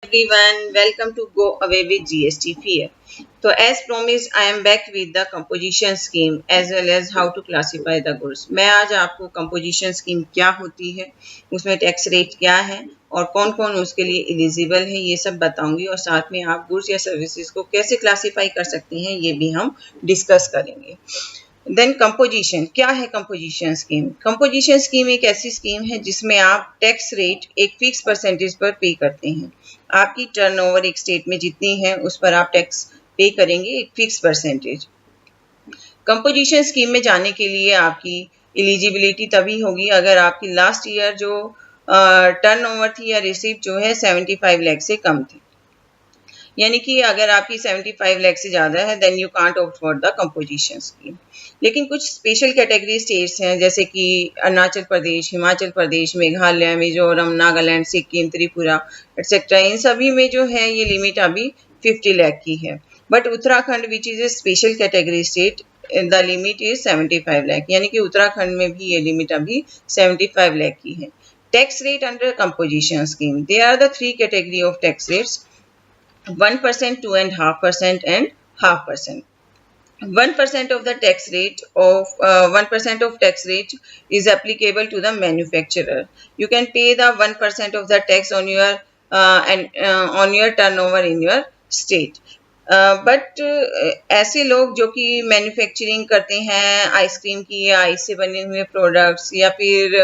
Everyone, welcome to Go Away with GST Fear. So as promised, I am back with the composition scheme as well as how to classify the goods. मैं आज आपको composition scheme क्या होती है, उसमें tax rate क्या है और कौन कौन उसके लिए एलिजिबल है, ये सब बताऊंगी और साथ में आप गुड्स या सर्विसेज को कैसे क्लासीफाई कर सकते हैं ये भी हम डिस्कस करेंगे। देन कंपोजिशन क्या है? कंपोजिशन स्कीम एक ऐसी स्कीम है जिसमें आप टैक्स रेट एक फिक्स परसेंटेज पर पे करते हैं। आपकी टर्नओवर एक स्टेट में जितनी है उस पर आप टैक्स पे करेंगे एक फिक्स परसेंटेज। कंपोजिशन स्कीम में जाने के लिए आपकी एलिजिबिलिटी तभी होगी अगर आपकी लास्ट ईयर जो टर्नओवर थी या रिसीप्ट जो है 75 लाख से कम थी, यानी कि अगर आपकी 75 लाख से ज़्यादा है then you can't opt for the composition scheme. लेकिन कुछ स्पेशल कैटेगरी स्टेट्स हैं जैसे कि अरुणाचल प्रदेश, हिमाचल प्रदेश, मेघालय, मिजोरम, नागालैंड, सिक्किम, त्रिपुरा एटसेट्रा, इन सभी में जो है ये लिमिट अभी 50 लाख की है। But Uttarakhand which is a special category state the limit is 75 lakh, यानी कि उत्तराखंड में भी ये लिमिट अभी 75 लाख की है। Tax rate under composition scheme, there are the 3 category of tax rates: 1%, 2.5%, and 0.5%. 1% of the tax rate of 1% of tax rate is applicable to the manufacturer. You can pay the 1% of the tax on your on your turnover in your state. But ऐसे लोग जो कि manufacturing करते हैं ice cream की या ice से बने हुए प्रोडक्ट्स या फिर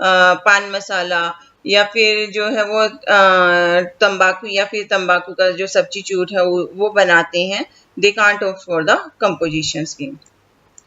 पान मसाला या फिर जो है वो तंबाकू या फिर तंबाकू का जो सब्स्टिट्यूट है वो बनाते हैं, they can't opt for the composition scheme.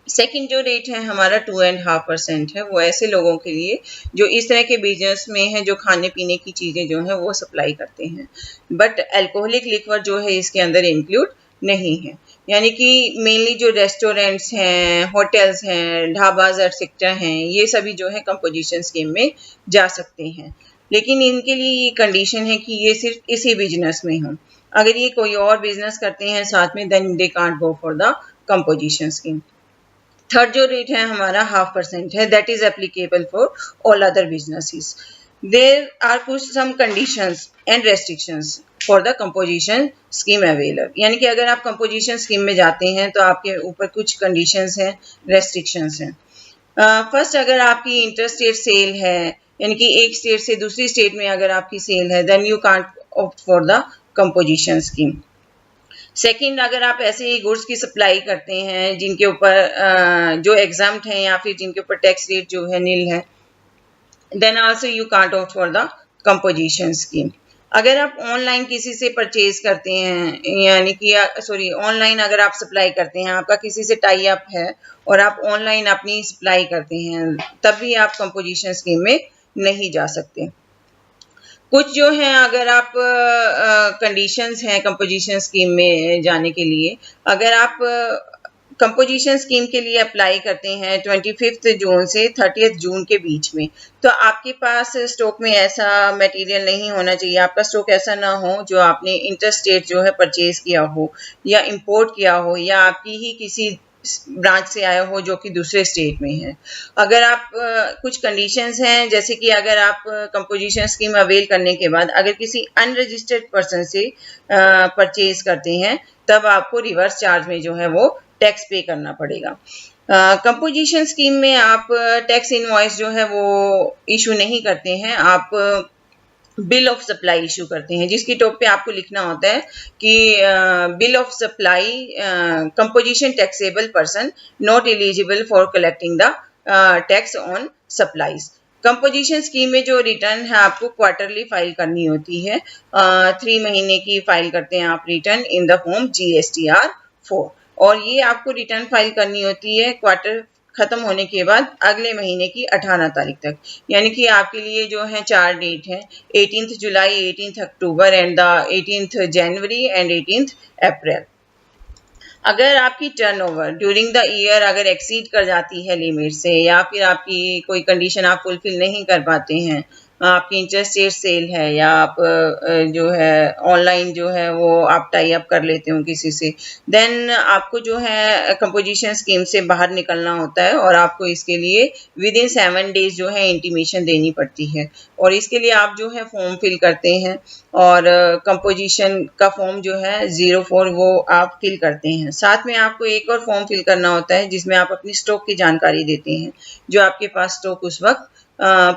Second जो रेट है हमारा 2.5% है, वो ऐसे लोगों के लिए जो इस तरह के बिजनेस में है जो खाने पीने की चीज़ें जो है वो सप्लाई करते हैं, बट अल्कोहलिक लिक्वर जो है इसके अंदर इंक्लूड नहीं है। यानी कि मेनली जो रेस्टोरेंट्स हैं, होटल्स हैं, ढाबाज एटसेट्रा हैं, ये सभी जो है कंपोजिशन स्कीम में जा सकते हैं। लेकिन इनके लिए ये कंडीशन है कि ये सिर्फ इसी बिजनेस में हो। अगर ये कोई और बिजनेस करते हैं साथ में then they can't go for the composition scheme. Third जो रेट है हमारा 0.5% है, that is applicable for all other businesses. There are कुछ some conditions and restrictions for the composition scheme available, यानी कि अगर आप कंपोजिशन स्कीम में जाते हैं तो आपके ऊपर कुछ कंडीशंस हैं, रेस्ट्रिक्शंस हैं। फर्स्ट, अगर आपकी इंटर स्टेट सेल है, यानी कि एक स्टेट से दूसरी स्टेट में अगर आपकी सेल है then you can't opt for the composition scheme. Second, अगर आप ऐसे ही गुड्स की सप्लाई करते हैं जिनके ऊपर जो एग्जाम्प्ट हैं या फिर जिनके ऊपर टैक्स रेट जो है नील है, then also you can't opt for the composition scheme. अगर आप ऑनलाइन किसी से परचेज करते हैं, यानी कि ऑनलाइन अगर आप सप्लाई करते हैं, आपका किसी से टाई अप है और आप ऑनलाइन अपनी सप्लाई करते हैं, तब भी आप कंपोजिशन स्कीम में नहीं जा सकते। कुछ जो हैं अगर आप कंडीशंस हैं कंपोजिशन स्कीम में जाने के लिए, अगर आप कंपोजिशन स्कीम के लिए अप्लाई करते हैं 25 जून से 30 जून के बीच में, तो आपके पास स्टॉक में ऐसा मटेरियल नहीं होना चाहिए, आपका स्टॉक ऐसा ना हो जो आपने इंटर स्टेट जो है परचेज किया हो या इंपोर्ट किया हो या आपकी ही किसी ब्रांच से आया हो जो कि दूसरे स्टेट में है। अगर आप कुछ कंडीशंस हैं जैसे कि अगर आप कंपोजिशन स्कीम अवेल करने के बाद अगर किसी अनरजिस्टर्ड पर्सन से परचेज करते हैं तब आपको रिवर्स चार्ज में जो है वो टैक्स पे करना पड़ेगा। कंपोजिशन स्कीम में आप टैक्स इनवॉइस जो है वो इशू नहीं करते हैं, आप बिल ऑफ सप्लाई इशू करते हैं जिसकी टॉप पे आपको लिखना होता है कि bill of supply composition taxable person not eligible for collecting the tax on supplies. Composition scheme में जो रिटर्न है आपको क्वार्टरली फाइल करनी होती है, 3 महीने की फाइल करते हैं आप return in the form GSTR 4, और ये आपको रिटर्न फाइल करनी होती है क्वार्टर खत्म होने के बाद अगले महीने की 18 तारीख तक। यानी कि आपके लिए जो है 4 डेट है, 18 जुलाई, 18 October and the 18 January and 18 अप्रैल। अगर आपकी टर्नओवर ड्यूरिंग द ईयर अगर एक्सीड कर जाती है लिमिट से या फिर आपकी कोई कंडीशन आप फुलफिल नहीं कर पाते हैं आपकी इंटरस्टेट सेल है या आप जो है ऑनलाइन जो है वो आप टाई अप कर लेते हो किसी से, देन आपको जो है कंपोजिशन स्कीम से बाहर निकलना होता है और आपको इसके लिए विद इन 7 डेज जो है इंटीमेशन देनी पड़ती है। और इसके लिए आप जो है फॉर्म फिल करते हैं और कंपोजिशन का फॉर्म जो है 04 वो आप फिल करते हैं। साथ में आपको एक और फॉर्म फिल करना होता है जिसमें आप अपनी स्टॉक की जानकारी देते हैं, जो आपके पास स्टॉक उस वक्त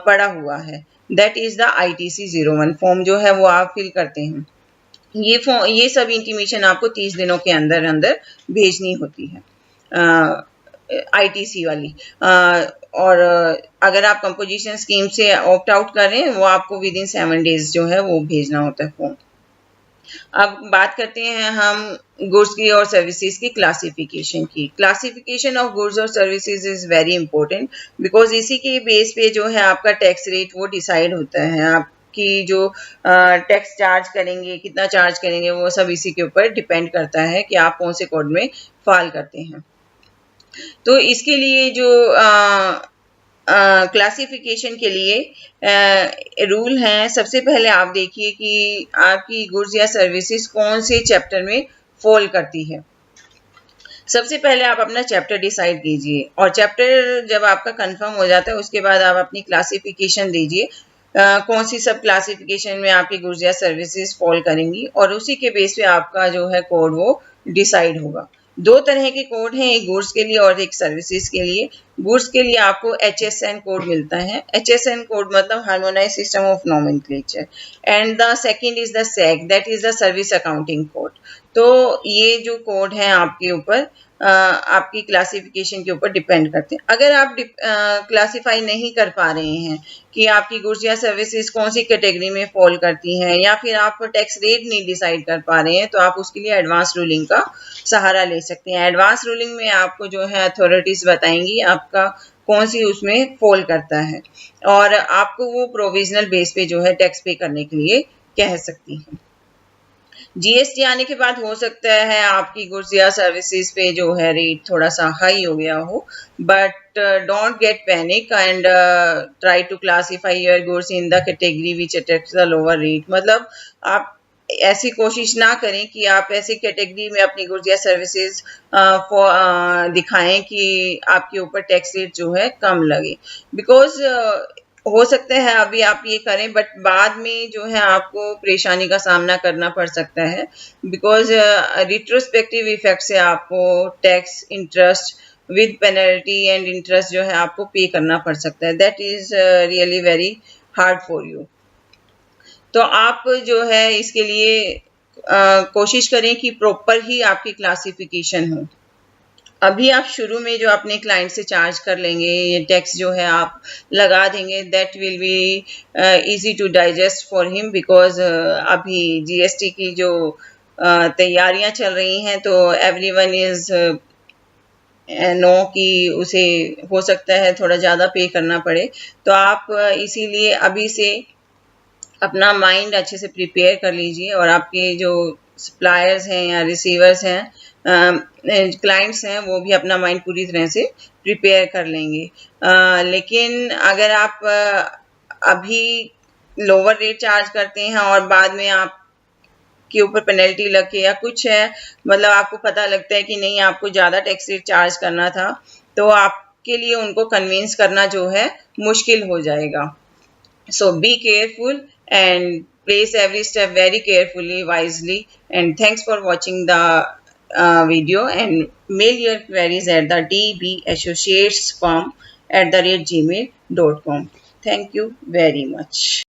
पड़ा हुआ है। That is the ITC 01 form जो है वो आप फिल करते हैं। ये सब इंटीमेशन आपको 30 दिनों के अंदर अंदर भेजनी होती है, ITC वाली। और अगर आप कंपोजिशन स्कीम से ऑप्ट आउट कर रहे हैं वो आपको विद इन 7 डेज जो है वो भेजना होता है फॉर्म। अब बात करते हैं हम गुड्स की और सर्विसेज की क्लासिफिकेशन की। क्लासिफिकेशन ऑफ गुड्स और services is very important because इसी के बेस पे जो है आपका टैक्स रेट वो डिसाइड होता है। आपकी जो टैक्स चार्ज करेंगे, कितना चार्ज करेंगे, वो सब इसी के ऊपर डिपेंड करता है कि आप कौन से कोड में फाइल करते हैं। तो इसके लिए जो क्लासिफिकेशन के लिए रूल हैं, सबसे पहले आप देखिए कि आपकी गुड्स या सर्विसेज कौन से चैप्टर में फॉल करती है। सबसे पहले आप अपना चैप्टर डिसाइड कीजिए और चैप्टर जब आपका कंफर्म हो जाता है उसके बाद आप अपनी क्लासिफिकेशन दीजिए, कौन सी सब क्लासिफिकेशन में आपकी गुड्स या सर्विसेज फॉल करेंगी और उसी के बेस पे आपका जो है कोड वो डिसाइड होगा। 2 तरह के कोड हैं, एक गुड्स के लिए और एक सर्विसेज के लिए। गुड्स के लिए आपको HSN कोड मिलता है। HSN कोड मतलब harmonise system of nomenclature, and the second is the SAC, that is the service accounting code. तो ये जो कोड है आपके ऊपर आपकी क्लासिफिकेशन के ऊपर डिपेंड करते हैं। अगर आप क्लासिफाई नहीं कर पा रहे हैं कि आपकी गुड्स या सर्विसेज कौन सी कैटेगरी में फॉल करती हैं या फिर आप टैक्स रेट नहीं डिसाइड कर पा रहे हैं, तो आप उसके लिए एडवांस रूलिंग का सहारा ले सकते हैं। एडवांस रूलिंग में आपको जो है अथॉरिटीज बताएंगी आपका कौन सी उसमें फॉल करता है और आपको वो प्रोविजनल बेस पे जो है टैक्स पे करने के लिए कह सकती हैं। GST आने के बाद हो सकता है आपकी गुड्स या सर्विसेज पे जो है रेट थोड़ा सा हाई हो गया हो, but don't get panic and try to classify your goods in the category which attracts the lower rate. मतलब आप ऐसी कोशिश ना करें कि आप ऐसी कैटेगरी में अपनी गुड्स या सर्विसेज दिखाएं कि आपके ऊपर टैक्स रेट जो है कम लगे, बिकॉज हो सकता है अभी आप ये करें बट बाद में जो है आपको परेशानी का सामना करना पड़ सकता है, बिकॉज रिट्रोस्पेक्टिव इफेक्ट से आपको tax interest with penalty and interest जो है आपको पे करना पड़ सकता है। That is really very hard for you. तो आप जो है इसके लिए कोशिश करें कि प्रॉपर ही आपकी क्लासिफिकेशन हो। अभी आप शुरू में जो अपने क्लाइंट से चार्ज कर लेंगे, ये टैक्स जो है आप लगा देंगे, that will be easy to digest for him, because अभी GST की जो तैयारियां चल रही हैं तो एवरीवन इज नो कि उसे हो सकता है थोड़ा ज़्यादा पे करना पड़े। तो आप इसीलिए अभी से अपना माइंड अच्छे से प्रिपेयर कर लीजिए और आपके जो सप्लायर्स हैं या रिसीवर्स हैं, क्लाइंट्स हैं, वो भी अपना माइंड पूरी तरह से प्रिपेयर कर लेंगे। लेकिन अगर आप अभी लोअर रेट चार्ज करते हैं और बाद में आप के ऊपर पेनल्टी लग के या कुछ है, मतलब आपको पता लगता है कि नहीं आपको ज़्यादा टैक्स रेट चार्ज करना था, तो आपके लिए उनको कन्विंस करना जो है मुश्किल हो जाएगा। So be careful and place every step very carefully, wisely, and thanks for watching the video, and mail your queries at the dbassociatesfirm@gmail.com. Thank you very much.